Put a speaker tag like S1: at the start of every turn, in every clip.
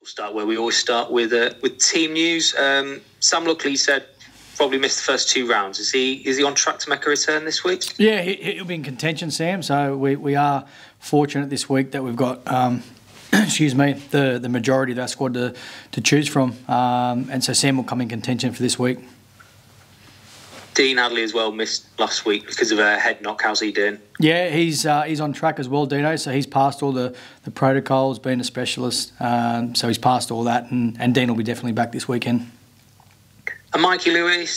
S1: We'll start where we always start with team news. Sam Luckley said probably missed the first 2 rounds. Is he on track to make a return this week?
S2: Yeah, he'll be in contention, Sam. So we are fortunate this week that we've got the majority of our squad to choose from, and so Sam will come in contention for this week.
S1: Dean Hadley as well missed last week because of a head knock. How's he doing?
S2: Yeah, he's on track as well, Dino. So he's passed all the protocols, being a specialist. So he's passed all that, and Dean will be definitely back this weekend.
S1: And Mikey Lee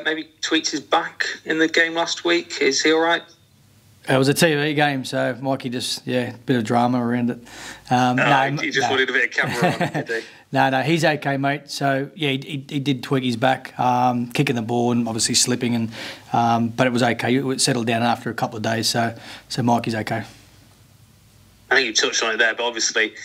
S1: maybe tweets his back in the game last week. Is he all right?
S2: It was a TV game, so Mikey just, a bit of drama around it.
S1: He just wanted a bit of camera on, did he?
S2: No, he's okay, mate. So, yeah, he did tweak his back, kicking the ball and obviously slipping, but it was okay. It settled down after a couple of days, so Mikey's okay.
S1: I think you touched on it there, but obviously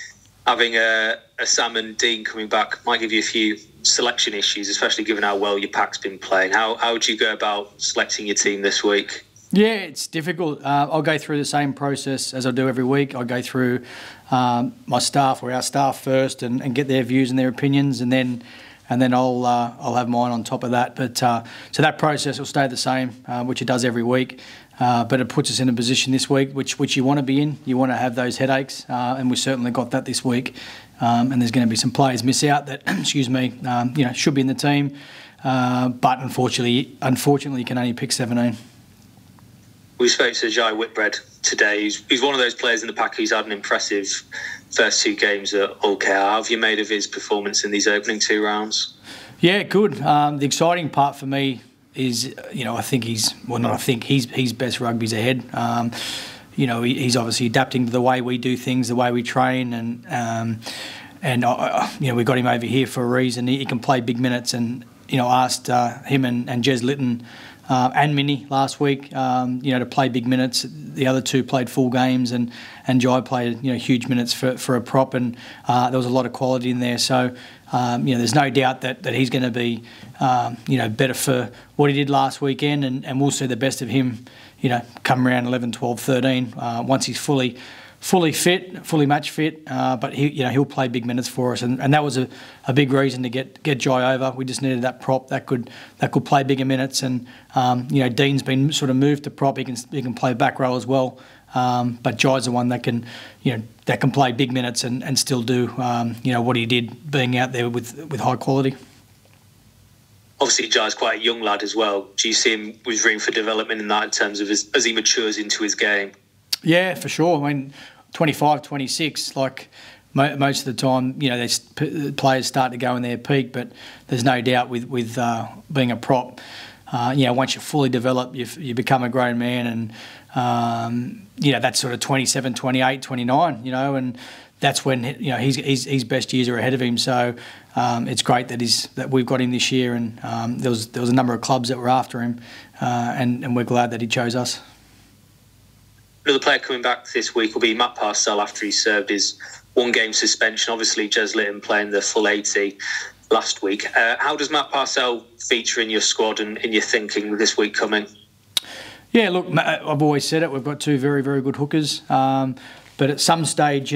S1: having a Sam and Dean coming back might give you a few selection issues, especially given how well your pack's been playing. How would you go about selecting your team this week?
S2: Yeah, it's difficult. I'll go through the same process as I do every week. I'll go through my staff or our staff first and get their views and their opinions, and then I'll have mine on top of that. But so that process will stay the same, which it does every week. But it puts us in a position this week which you want to be in. You want to have those headaches, and we certainly got that this week. And there's going to be some players miss out that, should be in the team, but unfortunately, you can only pick 17.
S1: We spoke to Jai Whitbread today. He's one of those players in the pack who's had an impressive first 2 games at Hull. How have you made of his performance in these opening 2 rounds?
S2: Yeah, good. The exciting part for me is, I think he's best rugby's ahead. He's obviously adapting to the way we do things, the way we train, and we got him over here for a reason. He can play big minutes, and asked him and Jez Lytton and Minnie last week, to play big minutes. The other 2 played full games, and Jai played huge minutes for a prop, and there was a lot of quality in there. So there's no doubt that he's going to be better for what he did last weekend, and we'll see the best of him come around 11, 12, 13 once he's fully fit, fully match fit. But he'll play big minutes for us, and that was a big reason to get Jai over. We just needed that prop that could play bigger minutes, and Dean's been sort of moved to prop. He can play back row as well, but Jai's the one that can play big minutes and still do what he did, being out there with high quality.
S1: Obviously, Jai's quite a young lad as well. Do you see him with room for development in that in terms of as he matures into his game? Yeah, for sure. I mean, 25, 26, like most of the time, players start to go in their peak, but there's no doubt with being a prop, once you're fully developed, you become a grown man, and that's sort of 27, 28, 29, and that's when his best years are ahead of him. So it's great that we've got him this year, and there was a number of clubs that were after him, and we're glad that he chose us. Another player coming back this week will be Matt Parcell after he served his 1-game suspension. Obviously, Jez Lytton playing the full 80 last week. How does Matt Parcell feature in your squad and in your thinking this week coming? Yeah, look, I've always said it. We've got 2 very, very good hookers. But at some stage,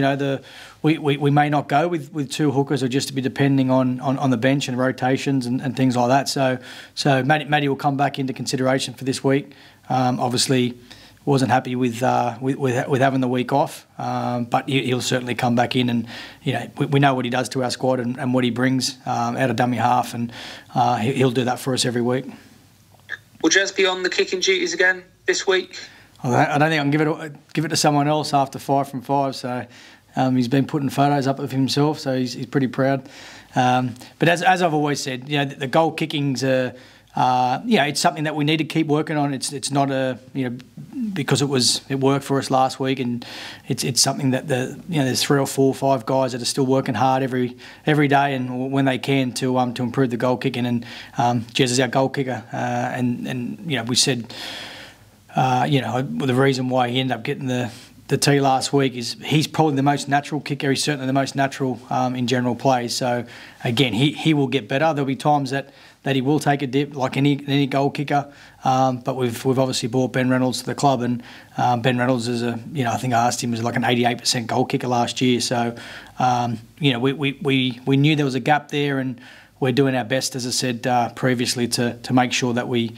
S1: we may not go with 2 hookers, or just to be depending on the bench and rotations and things like that. So Matty will come back into consideration for this week. Obviously, wasn't happy with having the week off, but he'll certainly come back in, and we know what he does to our squad and what he brings out of dummy half, and he'll do that for us every week. Will Jez be on the kicking duties again this week?
S2: I don't think I can give it to someone else after 5 from 5. So he's been putting photos up of himself, so he's pretty proud. But as I've always said, the goal kicking's it's something that we need to keep working on. It's not because it worked for us last week, and it's something that there's 3 or 4 or 5 guys that are still working hard every day and when they can to improve the goal kicking. And Jez is our goal kicker, and we said the reason why he ended up getting the tee last week is he's probably the most natural kicker. He's certainly the most natural in general play. So again, he will get better. There'll be times that that he will take a dip like any goal kicker. But we've obviously brought Ben Reynolds to the club, and Ben Reynolds is I think I asked him, was like an 88% goal kicker last year. So we knew there was a gap there, and we're doing our best, as I said previously, to make sure that we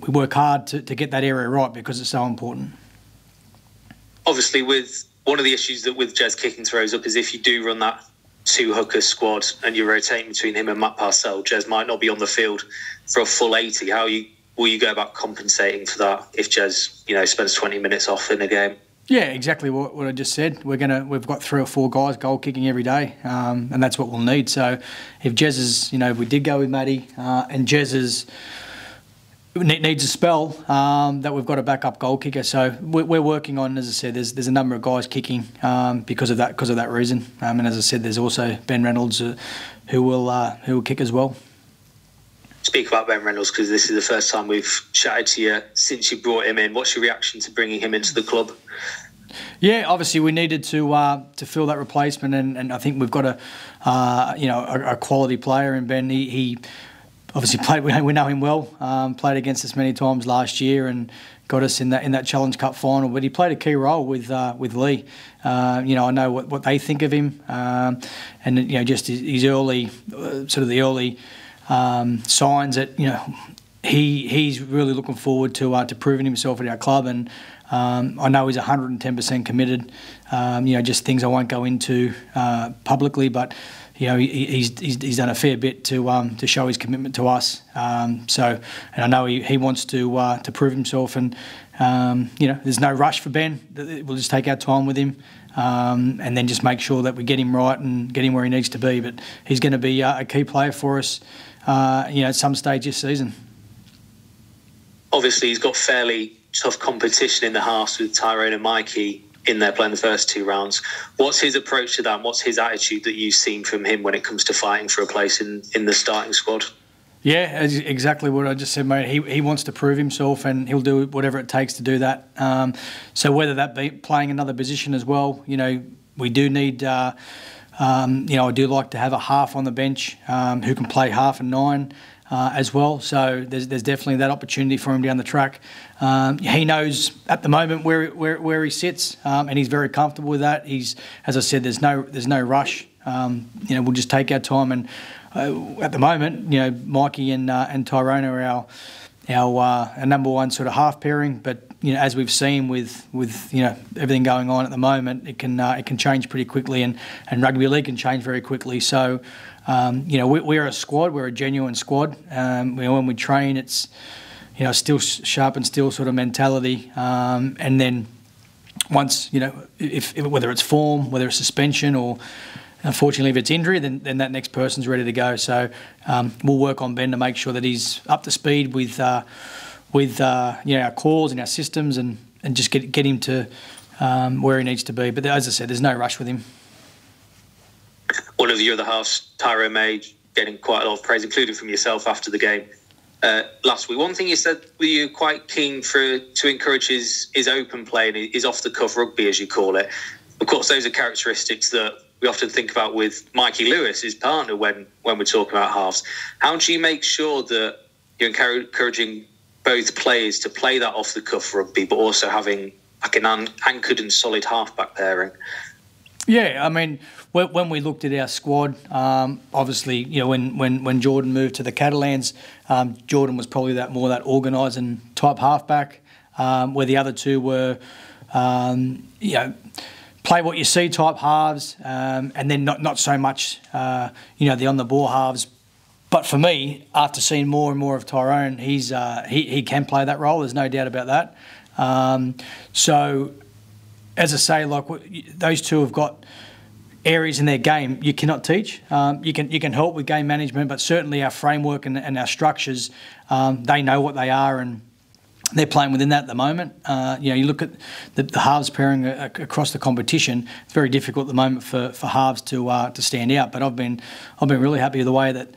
S2: work hard to get that area right, because it's so important.
S1: Obviously, with one of the issues that with Jez kicking throws up is if you do run that two hooker squad and you're rotating between him and Matt Parcell, Jez might not be on the field for a full 80. How will you go about compensating for that if Jez spends 20 minutes off in a game?
S2: Yeah, exactly what I just said. We've got 3 or 4 guys goal kicking every day, and that's what we'll need. So if Jez is, if we did go with Matty and Jez needs a spell, that we've got a backup goal kicker. So we're working on, as I said, there's a number of guys kicking because of that reason. And as I said, there's also Ben Reynolds who will kick as well.
S1: Speak about Ben Reynolds, because this is the first time we've chatted to you since you brought him in. What's your reaction to bringing him into the club?
S2: Yeah, obviously we needed to fill that replacement, and I think we've got a quality player in Ben. He obviously played. We know him well. Played against us many times last year and got us in that Challenge Cup final. But he played a key role with Lee. I know what they think of him, and just his early the early signs that he's really looking forward to proving himself at our club. And I know he's 110% committed. Just things I won't go into publicly, but he's done a fair bit to show his commitment to us. And I know he wants to prove himself. And there's no rush for Ben. We'll just take our time with him, and then just make sure that we get him right and get him where he needs to be. But he's going to be a key player for us, at some stage this season.
S1: Obviously, he's got fairly tough competition in the halves with Tyro and Mikey in there playing the first 2 rounds. What's his approach to that, and what's his attitude that you've seen from him when it comes to fighting for a place in the starting squad?
S2: Yeah, exactly what I just said, mate. He wants to prove himself, and he'll do whatever it takes to do that. So whether that be playing another position as well, we do need... I do like to have a half on the bench who can play half and 9 as well. So there's definitely that opportunity for him down the track. He knows at the moment where he sits, and he's very comfortable with that. As I said, there's no rush. We'll just take our time. And at the moment, Mikey and Tyrone are our number one sort of half pairing. But as we've seen with everything going on at the moment, it can change pretty quickly, and rugby league can change very quickly. So we're a squad. We're a genuine squad. When we train, it's still sharp and still sort of mentality. And then once if whether it's form, whether it's suspension, or unfortunately if it's injury, then that next person's ready to go. So we'll work on Ben to make sure that he's up to speed with our calls and our systems, and just get him to where he needs to be. But as I said, there's no rush with him.
S1: One of your other halves, Tyro Mage, getting quite a lot of praise, including from yourself after the game last week. One thing you said, were you quite keen to encourage his open play and his off-the-cuff rugby, as you call it. Of course, those are characteristics that we often think about with Mikey Lewis, his partner, when we're talking about halves. How do you make sure that you're encouraging both players to play that off-the-cuff rugby, but also having like an anchored and solid halfback pairing?
S2: Yeah, I mean, when we looked at our squad, obviously, when Jordan moved to the Catalans, Jordan was probably that organising type halfback, where the other two were, play what you see type halves, and then not so much, the on the ball halves. But for me, after seeing more and more of Tyrone, he can play that role. There's no doubt about that. So, as I say, those two have got areas in their game you cannot teach. You can help with game management, but certainly our framework and our structures, they know what they are, and they're playing within that at the moment. You look at the halves pairing across the competition. It's very difficult at the moment for halves to stand out. But I've been really happy with the way that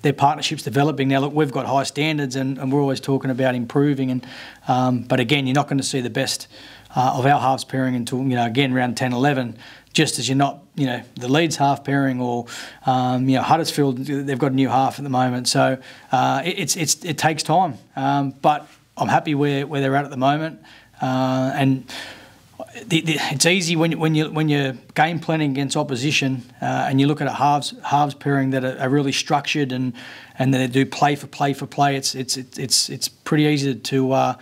S2: their partnership's developing. Now, look, we've got high standards, and we're always talking about improving. But again, you're not going to see the best of our halves pairing until again around 10, 11. Just as you're not the Leeds half pairing, or Huddersfield, they've got a new half at the moment. So it takes time, but I'm happy where they're at the moment, and it's easy when you're game planning against opposition, and you look at a halves pairing that are really structured and they do play for play. It's pretty easy to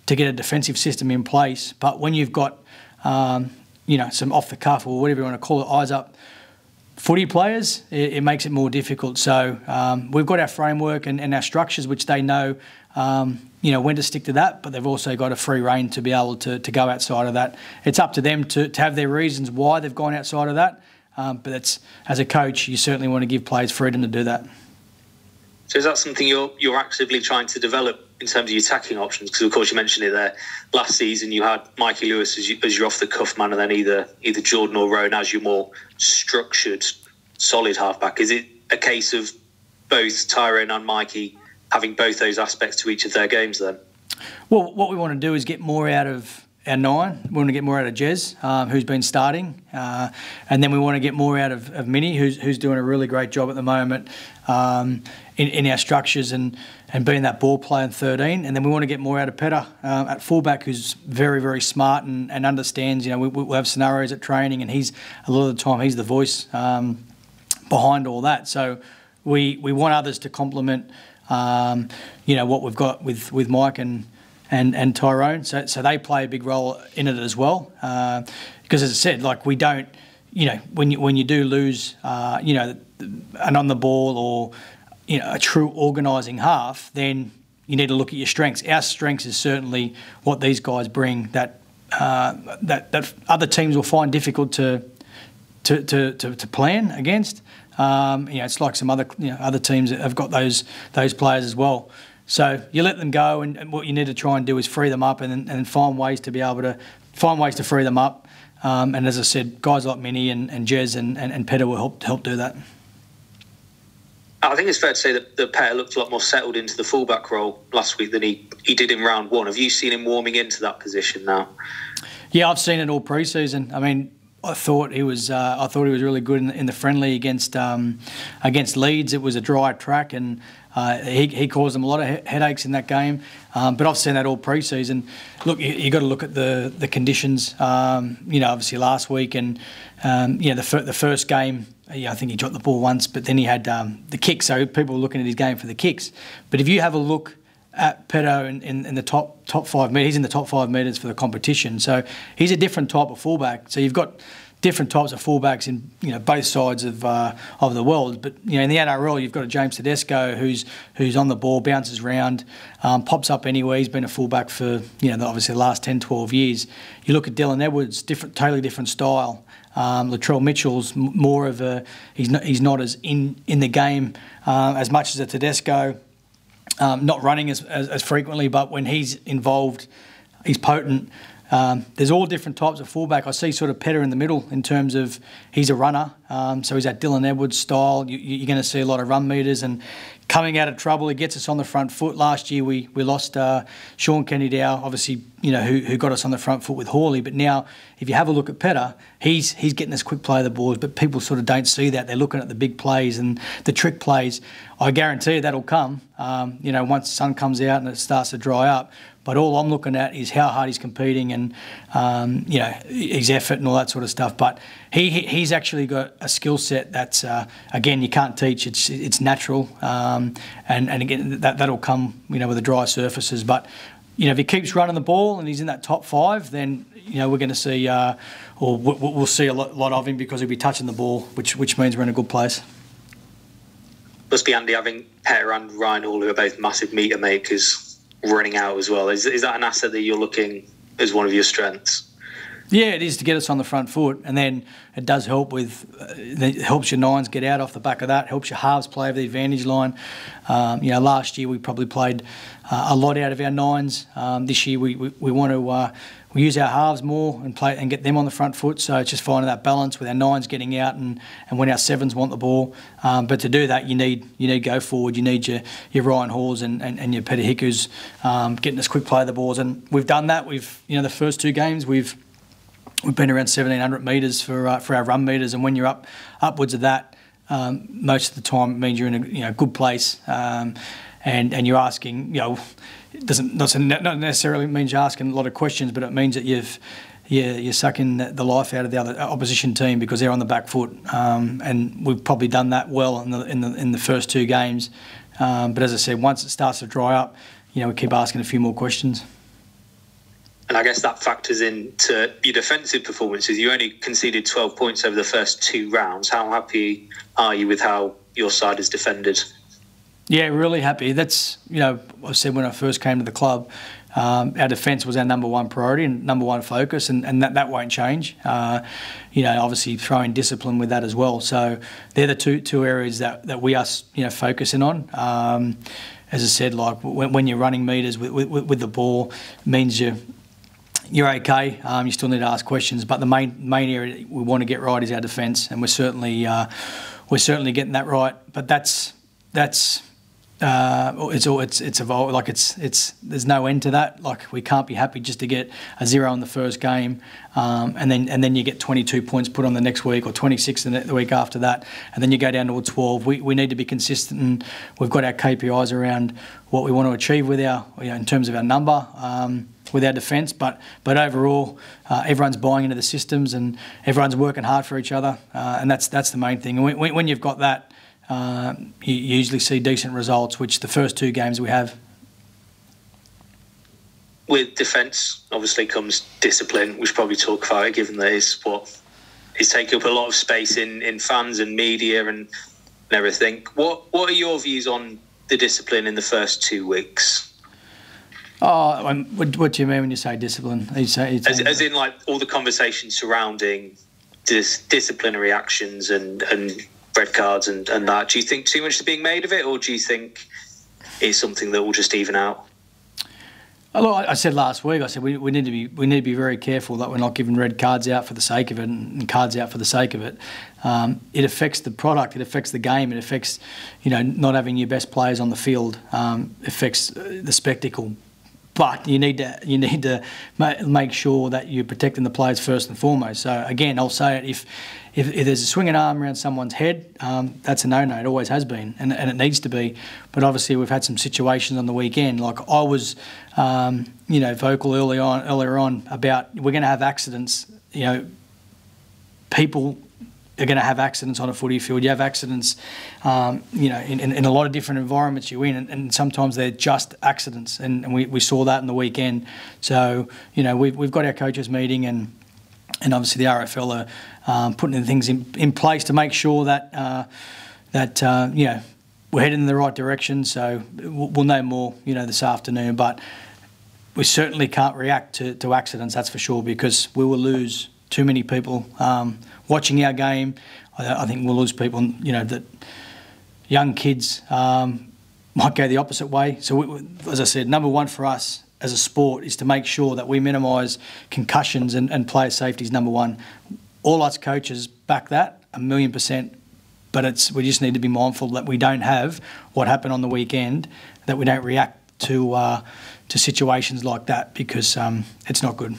S2: get a defensive system in place. But when you've got some off the cuff, or whatever you want to call it, eyes up footy players, it makes it more difficult. So we've got our framework and our structures, which they know when to stick to that, but they've also got a free rein to be able to go outside of that. It's up to them to have their reasons why they've gone outside of that, but as a coach, you certainly want to give players freedom to do that.
S1: So is that something you're actively trying to develop in terms of your attacking options? Because of course you mentioned it there. Last season you had Mikey Lewis as your off-the-cuff man, and then either Jordan or Rowan as your more structured, solid halfback. Is it a case of both Tyrone and Mikey having both those aspects to each of their games then?
S2: Well, what we want to do is get more out of our 9. We want to get more out of Jez, who's been starting, and then we want to get more out of Minnie, who's doing a really great job at the moment in our structures and being that ball player in 13. And then we want to get more out of Peta at fullback, who's very, very smart and understands. We'll have scenarios at training, and a lot of the time he's the voice behind all that. So we want others to complement what we've got with Mike and Tyrone, so they play a big role in it as well. Because as I said, we don't, when you do lose, an on the ball or a true organising half, then you need to look at your strengths. Our strengths is certainly what these guys bring that other teams will find difficult to plan against. It's like some other teams that have got those players as well. So you let them go, and what you need to try and do is free them up and find ways to be able to free them up. And as I said, guys like Minnie and Jez and Peta will help do that.
S1: I think it's fair to say that Peta looked a lot more settled into the fullback role last week than he did in round 1. Have you seen him warming into that position now?
S2: Yeah, I've seen it all pre-season. I mean, I thought he was really good in the friendly against Leeds. It was a dry track, and he caused them a lot of headaches in that game. But I've seen that all pre-season. Look, you got to look at the conditions. Obviously last week, and the first game, I think he dropped the ball once, but then he had the kick. So people were looking at his game for the kicks. But if you have a look at Peta in the top 5 metres, he's in the top 5 metres for the competition. So he's a different type of fullback. So you've got different types of fullbacks in both sides of the world. But in the NRL, you've got a James Tedesco who's on the ball, bounces around, pops up anywhere. He's been a fullback for obviously the last 10, 12 years. You look at Dylan Edwards, totally different style. Latrell Mitchell's more of he's not as in the game as much as a Tedesco. Not running as frequently, but when he's involved, he's potent. There's all different types of fullback. I see sort of Peta in the middle in terms of he's a runner, so he's that Dylan Edwards style. You're going to see a lot of run meters and coming out of trouble. He gets us on the front foot. Last year we lost Sean Kenny-Dow, obviously who got us on the front foot with Hawley. But now if you have a look at Peta, he's getting this quick play of the balls, but people sort of don't see that. They're looking at the big plays and the trick plays. I guarantee you that'll come, once the sun comes out and it starts to dry up. But all I'm looking at is how hard he's competing and, his effort and all that sort of stuff. But he's actually got a skill set that's, again, you can't teach. It's natural. And again, that'll come, with the dry surfaces. But, if he keeps running the ball and he's in that top 5, then, we're going to see, or we'll see a lot of him because he'll be touching the ball, which means we're in a good place.
S1: Must be handy having Peta and Ryan Hall, who are both massive meter makers, running out as well. Is that an asset that you're looking as one of your strengths?
S2: Yeah, it is to get us on the front foot, and then it does help it helps your 9s get out off the back of that, helps your halves play over the advantage line. Last year we probably played a lot out of our 9s. This year we want to we use our halves more and play and get them on the front foot. So it's just finding that balance with our 9s getting out and when our 7s want the ball. But to do that, you need go forward. You need your Ryan Halls and your Peta Hikus getting us quick play of the balls, and we've done that. The first 2 games we've we've been around 1,700 metres for our run meters, and when you're upwards of that, most of the time it means you're in a good place, and you're asking, it doesn't not necessarily means you're asking a lot of questions, but it means that you're sucking the life out of the other opposition team because they're on the back foot, and we've probably done that well in the first 2 games. But as I said, once it starts to dry up, we keep asking a few more questions.
S1: And I guess that factors into your defensive performances. You only conceded 12 points over the first 2 rounds. How happy are you with how your side has defended?
S2: Yeah, really happy. That's, I said when I first came to the club, our defence was our number 1 priority and number 1 focus, and that won't change. Obviously throwing discipline with that as well. So they're the two areas that we are, focusing on. As I said, like when you're running meters with the ball, it means you're okay. You still need to ask questions, but the main area we want to get right is our defence, and we're certainly getting that right. But that's it's evolved. Like there's no end to that. Like we can't be happy just to get a 0 in the first game, and then you get 22 points put on the next week, or 26 the week after that, and then you go down to a 12. We need to be consistent, and we've got our KPIs around what we want to achieve with our in terms of our number. With our defence, but overall, everyone's buying into the systems and everyone's working hard for each other, and that's the main thing. And when you've got that, you usually see decent results, which the first 2 games we have.
S1: With defence, obviously comes discipline. We should probably talk about it, given that it's what is taking up a lot of space in fans and media and everything. What are your views on the discipline in the first 2 weeks?
S2: Oh, what do you mean when you say discipline?
S1: As in, like, all the conversations surrounding disciplinary actions and red cards and that. Do you think too much is being made of it, or do you think it's something that will just even out?
S2: Well, I said last week, I said we need to be very careful that we're not giving red cards out for the sake of it and cards out for the sake of it. It affects the product, it affects the game, it affects not having your best players on the field, affects the spectacle. But you need to make sure that you're protecting the players first and foremost. So again, I'll say it: if there's a swinging arm around someone's head, that's a no-no. It always has been, and it needs to be. But obviously, we've had some situations on the weekend. Like I was, vocal earlier on about we're going to have accidents. People are going to have accidents on a footy field. You have accidents, in a lot of different environments you're in, and sometimes they're just accidents, and we saw that in the weekend. So, we've got our coaches meeting, and obviously the RFL are putting things in place to make sure that we're heading in the right direction. So we'll know more, this afternoon. But we certainly can't react to accidents, that's for sure, because we will lose too many people watching our game. I think we'll lose people, that young kids might go the opposite way. So, as I said, number 1 for us as a sport is to make sure that we minimise concussions and player safety is number 1. All us coaches back that 1,000,000%, but we just need to be mindful that we don't have what happened on the weekend, that we don't react to situations like that, because it's not good.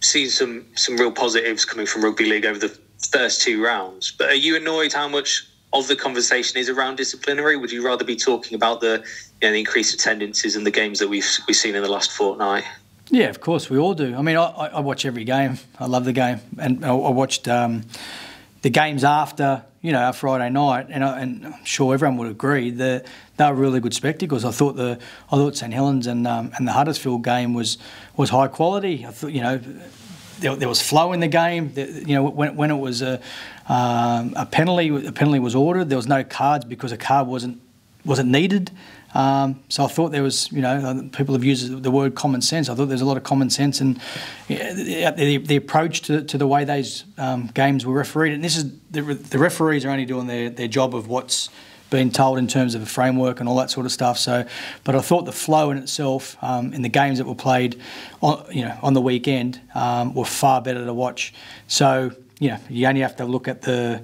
S1: Seen some real positives coming from rugby league over the first 2 rounds, but are you annoyed how much of the conversation is around disciplinary? Would you rather be talking about the increased attendances and the games that we've seen in the last fortnight?
S2: Yeah, of course, we all do. I mean, I watch every game. I love the game, and I watched the games after our Friday night, and I'm sure everyone would agree that they were really good spectacles. I thought St Helens and the Huddersfield game was high quality. I thought there was flow in the game. When it was a penalty was ordered. There was no cards because a card wasn't needed. So I thought there was, people have used the word common sense. I thought there's a lot of common sense in the approach to the way those games were refereed. And this is the referees are only doing their job of what's been told in terms of a framework and all that sort of stuff. So, but I thought the flow in itself in the games that were played, on the weekend, were far better to watch. So, you only have to look at the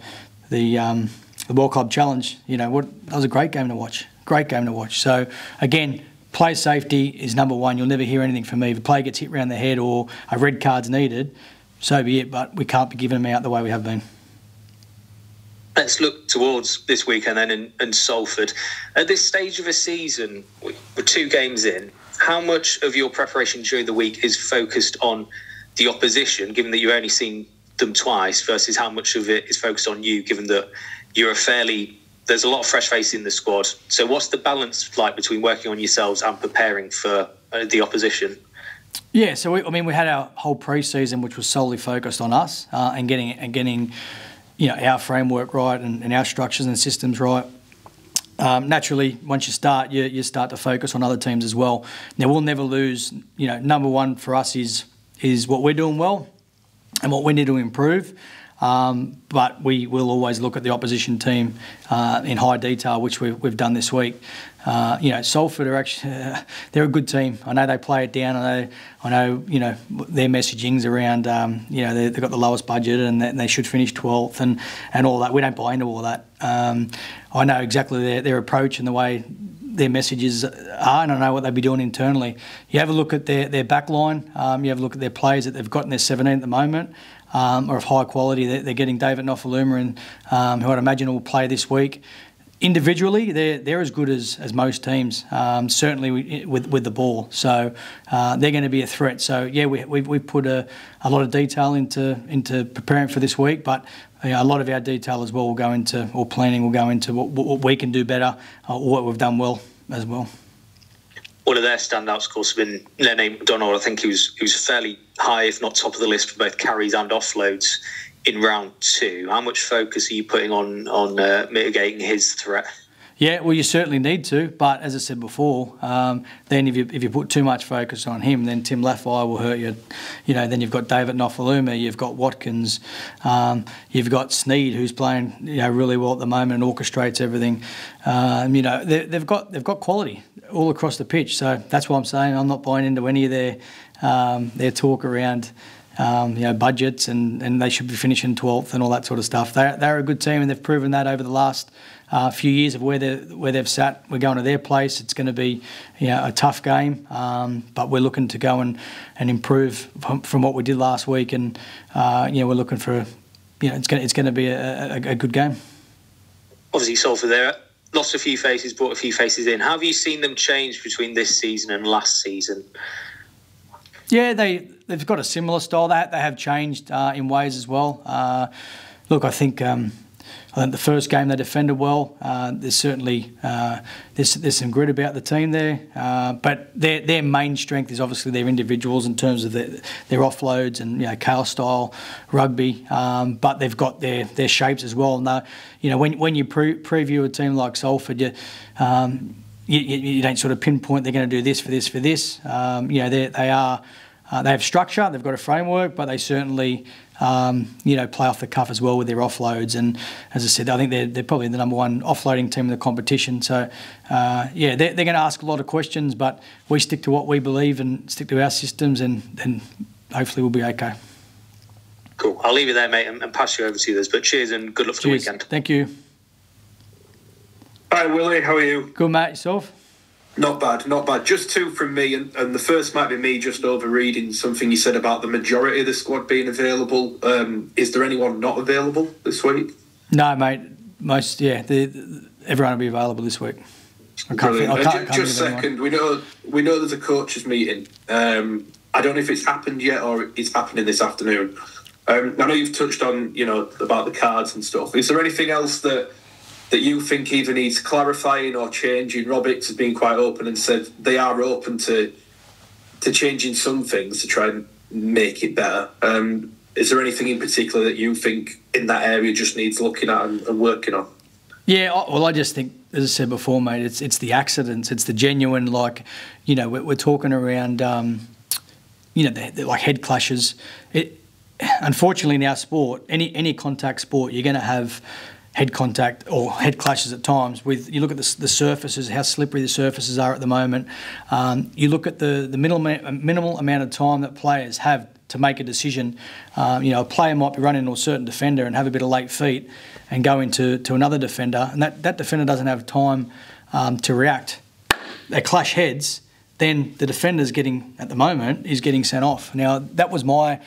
S2: World Club Challenge. That was a great game to watch. Great game to watch. So again, player safety is number one. You'll never hear anything from me. If a player gets hit around the head or a red card's needed, so be it, but we can't be giving them out the way we have been.
S1: Let's look towards this weekend then and Salford. At this stage of a season, we're 2 games in, how much of your preparation during the week is focused on the opposition, given that you've only seen them twice, versus how much of it is focused on you, given that there's a lot of fresh faces in the squad. So what's the balance like between working on yourselves and preparing for the opposition?
S2: Yeah, so we had our whole pre-season, which was solely focused on us and getting our framework right and our structures and systems right. Naturally, once you start, you start to focus on other teams as well. Now, we'll never lose. Number one for us is what we're doing well and what we need to improve. But we will always look at the opposition team in high detail, which we've done this week. Salford are actually they're a good team. I know they play it down. I know their messaging's around. They've got the lowest budget and they should finish 12th and all that. We don't buy into all that. I know exactly their approach and the way their messages are, and I know what they'd be doing internally. You have a look at their back line. You have a look at their players that they've got in their 17 at the moment. Are of high quality. They're getting David Nofaluma, who I'd imagine will play this week. Individually, they're as good as most teams, certainly with the ball. So they're going to be a threat. So yeah, we've put a lot of detail into preparing for this week, but a lot of our detail as well will go into, or planning will go into what we can do better, or what we've done well as well.
S1: One of their standouts, of course, has been Nene McDonald. I think he was fairly high, if not top of the list, for both carries and offloads in round 2. How much focus are you putting on mitigating his threat?
S2: Yeah, well, you certainly need to, but as I said before, then if you put too much focus on him, then Tim Laffey will hurt you. Then you've got David Nofaluma, you've got Watkins, you've got Sneed, who's playing really well at the moment and orchestrates everything. They've got quality all across the pitch, so that's why I'm saying I'm not buying into any of their talk around budgets and they should be finishing 12th and all that sort of stuff. They're a good team and they've proven that over the last few years of where they've sat. We're going to their place. It's going to be a tough game, but we're looking to go and improve from what we did last week, and we're looking for it's going to be a good game.
S1: Obviously, Salford there lost a few faces, brought a few faces in. How have you seen them change between this season and last season?
S2: Yeah, they've got a similar style. They have changed in ways as well. Look, I think the first game they defended well. There's certainly there's some grit about the team there, but their main strength is obviously their individuals in terms of their offloads and Kale style rugby. But they've got their shapes as well. And when you preview a team like Salford, you don't sort of pinpoint they're going to do this for this for this. They have structure, they've got a framework, but they certainly play off the cuff as well with their offloads. And as I said, I think they're probably the number one offloading team in the competition. So they're going to ask a lot of questions, but we stick to what we believe and stick to our systems, and hopefully we'll be okay.
S1: Cool. I'll leave you there, mate, and pass you over to others. But cheers and good luck for the weekend.
S2: Thank you.
S3: Hi, Willie. How are you?
S2: Good, mate. Yourself?
S3: Not bad. Just 2 from me, and the first might be me just overreading something you said about the majority of the squad being available. Is there anyone not available this week?
S2: No, mate. Everyone will be available this week.
S3: Just second, we know there's a coaches meeting. I don't know if it's happened yet or it's happening this afternoon. I know you've touched on about the cards and stuff. Is there anything else that you think either needs clarifying or changing? Roberts has been quite open and said they are open to changing some things to try and make it better. Is there anything in particular that you think in that area just needs looking at and working on?
S2: Yeah, well, I just think, as I said before, mate, it's the accidents, it's the genuine, we're talking around, like head clashes. Unfortunately, in our sport, any contact sport, you're going to have head contact or head clashes at times. You look at the surfaces, how slippery the surfaces are at the moment. You look at the minimal amount of time that players have to make a decision. A player might be running into a certain defender and have a bit of late feet and go into another defender, and that defender doesn't have time to react. they clash heads, then the defender's getting, at the moment, is getting sent off. Now, that was my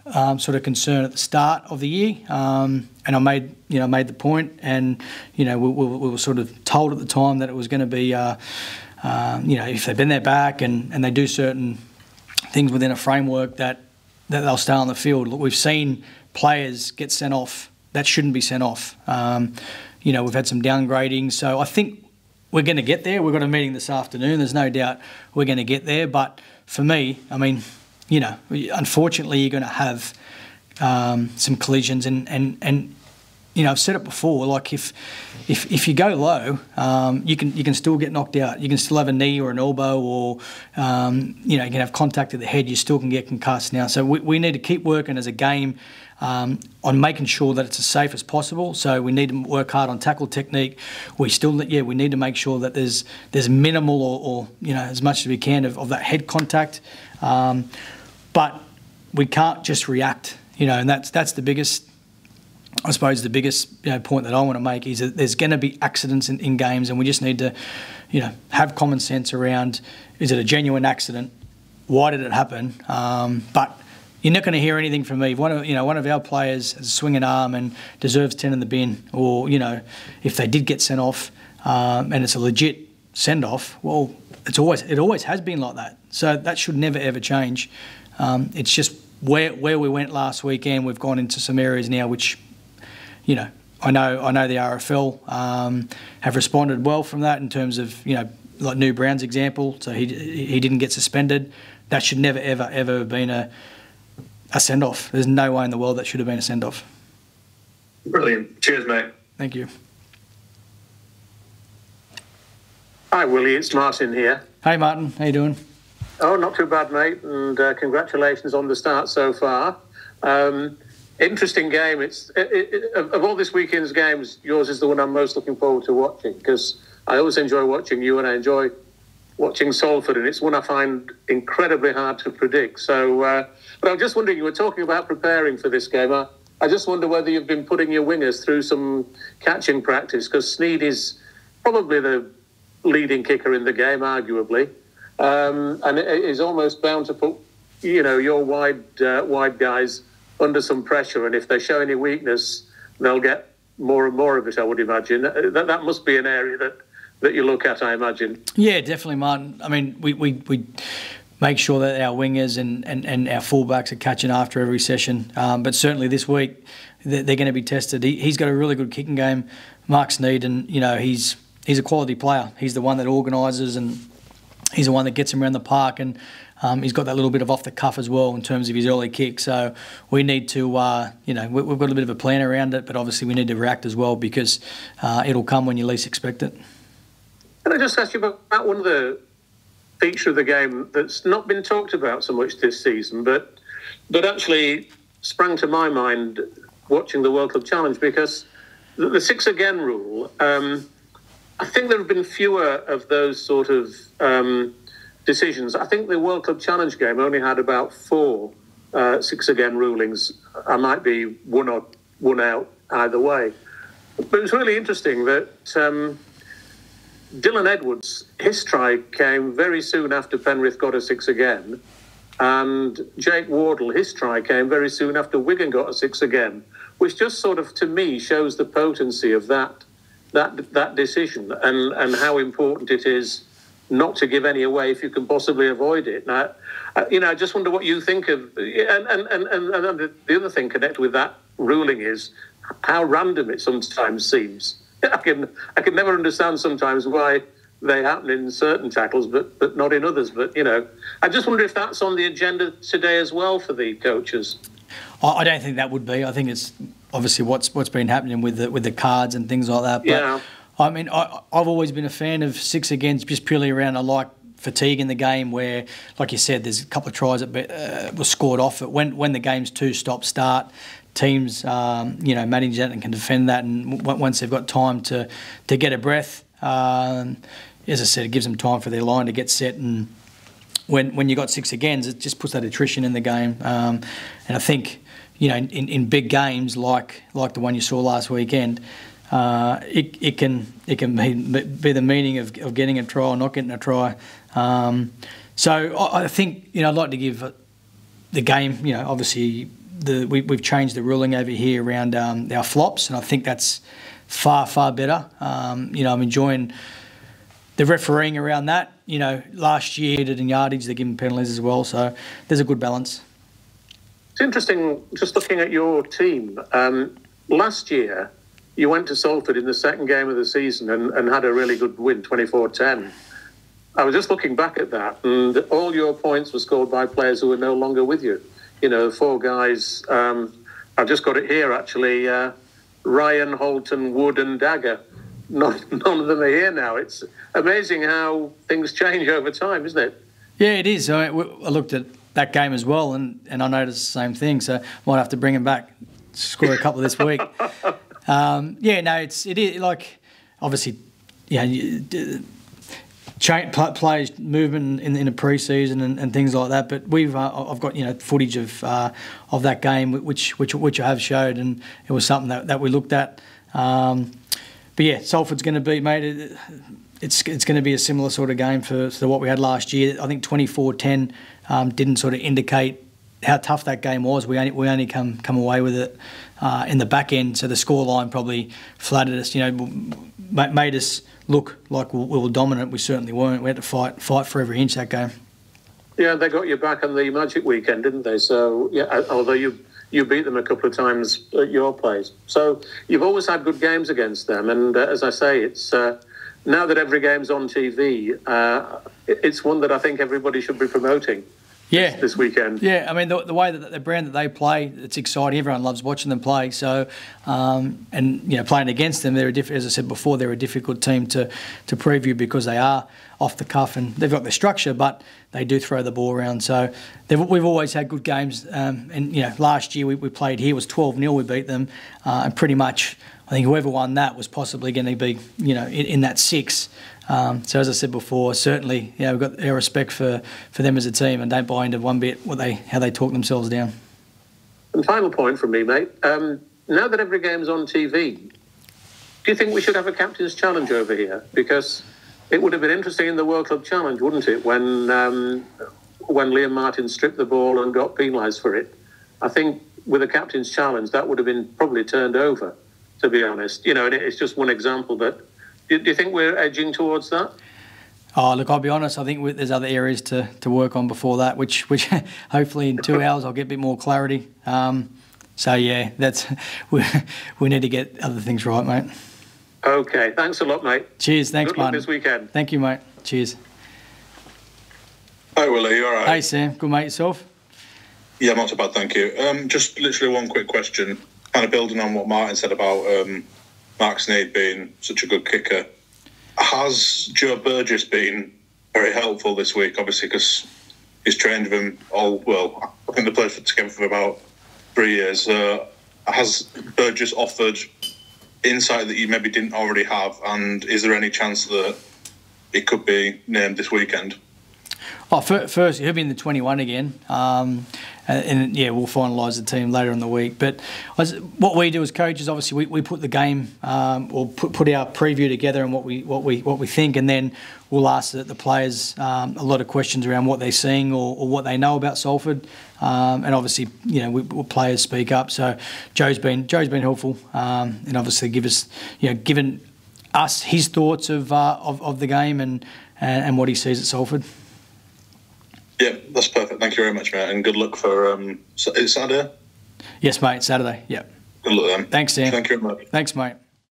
S2: sort of concern at the start of the year, and I made the point, and we were sort of told at the time that it was going to be, if they bend their back and they do certain things within a framework that they'll stay on the field. Look, we've seen players get sent off that shouldn't be sent off. We've had some downgrading, so I think we're going to get there. We've got a meeting this afternoon. There's no doubt we're going to get there. But for me, I mean, unfortunately, you're going to have some collisions, and I've said it before. Like if you go low, you can still get knocked out. You can still have a knee or an elbow, or you can have contact at the head. You still can get concussed now. So we need to keep working as a game on making sure that it's as safe as possible. So we need to work hard on tackle technique. We need to make sure that there's minimal or as much as we can of that head contact. But we can't just react, and that's the biggest. I suppose the biggest point that I want to make is that there's going to be accidents in games, and we just need to, have common sense around: is it a genuine accident? Why did it happen? But you're not going to hear anything from me. If one of our players has a swinging arm and deserves 10 in the bin, or if they did get sent off and it's a legit send off, well, it always has been like that. So that should never ever change. It's just where we went last weekend. We've gone into some areas now which, I know the RFL have responded well from that in terms of like New Brown's example. So he didn't get suspended. That should never ever ever have been a send-off. There's no way in the world that should have been a send-off.
S3: Brilliant. Cheers, mate.
S2: Thank you.
S4: Hi, Willie. It's Martin here.
S2: Hey, Martin. How you doing?
S4: Oh, not too bad, mate. And congratulations on the start so far. Interesting game. Of all this weekend's games, yours is the one I'm most looking forward to watching, because I always enjoy watching you and I enjoy watching Salford, and it's one I find incredibly hard to predict. So, but I'm just wondering, you were talking about preparing for this game. I just wonder whether you've been putting your wingers through some catching practice, because Sneed is probably the leading kicker in the game, arguably, and it is almost bound to put, your wide guys under some pressure, and if they show any weakness, they'll get more and more of it, I would imagine. That must be an area that you look at, I imagine. Yeah,
S2: definitely, Martin. I mean, we make sure that our wingers and our fullbacks are catching after every session. But certainly this week, they're going to be tested. He's got a really good kicking game, Mark Sneed, and he's a quality player. He's the one that organises, and he's the one that gets him around the park, and he's got that little bit of off the cuff as well in terms of his early kick. So we need to, we've got a bit of a plan around it, but obviously we need to react as well, because it'll come when you least expect it.
S4: Can I just ask you about one of the feature of the game that's not been talked about so much this season, but actually sprang to my mind watching the World Club Challenge, because the 6 again rule, I think there have been fewer of those sort of decisions. I think the World Club Challenge game only had about 4 6 again rulings. I might be one out either way. But it was really interesting that Dylan Edwards, his try came very soon after Penrith got a 6 again, and Jake Wardle, his try came very soon after Wigan got a 6 again, which just sort of, to me, shows the potency of that decision and how important it is not to give any away if you can possibly avoid it. Now, I just wonder what you think of, and the other thing connected with that ruling is how random it sometimes seems. I can never understand sometimes why they happen in certain tackles, but not in others. But I just wonder if that's on the agenda today as well for the coaches.
S2: I don't think that would be. I think it's obviously what's been happening with the cards and things like that. But
S4: yeah.
S2: I mean, I've always been a fan of 6 against, just purely around I like fatigue in the game, where, like you said, there's a couple of tries that were scored off. But when the game's 2 stop-start, teams, manage that and can defend that, and once they've got time to get a breath, as I said, it gives them time for their line to get set. And when you got 6 agains, it just puts that attrition in the game. And I think, in big games like the one you saw last weekend, it can be the meaning of getting a try or not getting a try. So I think I'd like to give the game. Obviously we've changed the ruling over here around our flops, and I think that's far better. I'm enjoying the refereeing around that. Last year did in yardage, they're giving penalties as well, so there's a good balance.
S4: It's interesting, just looking at your team. Last year, you went to Salford in the second game of the season and had a really good win, 24-10. I was just looking back at that, and all your points were scored by players who were no longer with you. 4 guys, I've just got it here, actually, Ryan, Holton, Wood and Dagger. None of them are here now. It's amazing how things change over time, isn't it?
S2: Yeah, it is. I looked at that game as well, and I noticed the same thing. So might have to bring him back, score a couple this week. It is like obviously, players movement in the pre-season and things like that. But I've got footage of that game which I have showed, and it was something that we looked at. But yeah, Salford's going to be, mate. It's going to be a similar sort of game to what we had last year. I think 24-10 didn't sort of indicate how tough that game was. We only come away with it in the back end. So the scoreline probably flattered us. Made us look like we were dominant. We certainly weren't. We had to fight for every inch that game.
S4: Yeah, they got you back on the Magic weekend, didn't they? So yeah, although you beat them a couple of times at your place. So you've always had good games against them. And as I say, it's now that every game's on TV, it's one that I think everybody should be promoting.
S2: Yeah,
S4: this weekend.
S2: Yeah, I mean the way that the brand that they play, it's exciting. Everyone loves watching them play. So, playing against them, as I said before, they're a difficult team to preview because they are off the cuff and they've got their structure, but they do throw the ball around. So we've always had good games. Last year we played here, it was 12-0. We beat them, and pretty much I think whoever won that was possibly going to be in that 6. So as I said before, certainly we've got our respect for them as a team, and don't buy into one bit how they talk themselves down.
S4: And final point from me, mate. Now that every game's on TV, do you think we should have a captain's challenge over here? Because it would have been interesting in the World Club Challenge, wouldn't it, when Liam Martin stripped the ball and got penalised for it? I think with a captain's challenge, that would have been probably turned over, to be honest. And it's just one example, but do you think we're edging towards that?
S2: Oh, look, I'll be honest, I think there's other areas to work on before that, which hopefully in 2 hours I'll get a bit more clarity. So, yeah, we need to get other things right, mate.
S4: Okay, thanks a lot, mate.
S2: Cheers, thanks,
S4: Good luck
S2: Martin.
S4: this weekend.
S2: Thank you, mate. Cheers.
S3: Hi, Willie, you all right?
S2: Hey, Sam. Good, mate. Yourself?
S3: Yeah, not so bad, thank you. Just literally one quick question, kind of building on what Martin said about Mark Sneyd being such a good kicker. Has Joe Burgess been very helpful this week, obviously, because he's trained with him I think they played together for about 3 years. Has Burgess offered insight that you maybe didn't already have, and is there any chance that it could be named this weekend?
S2: Oh, first, he'll be in the 21 again. And we'll finalise the team later in the week. But what we do as coaches, obviously, we put the game or put our preview together and what we think, and then we'll ask the players a lot of questions around what they're seeing or what they know about Salford. And obviously, players speak up. So Joe's been helpful, and obviously given us his thoughts of the game and what he sees at Salford.
S3: Yeah, that's perfect. Thank you very much, mate, and good luck for is it Saturday?
S2: Yes, mate. Saturday. Yeah.
S3: Good luck then.
S2: Thanks, Sam.
S3: Thank you very much.
S2: Thanks, mate.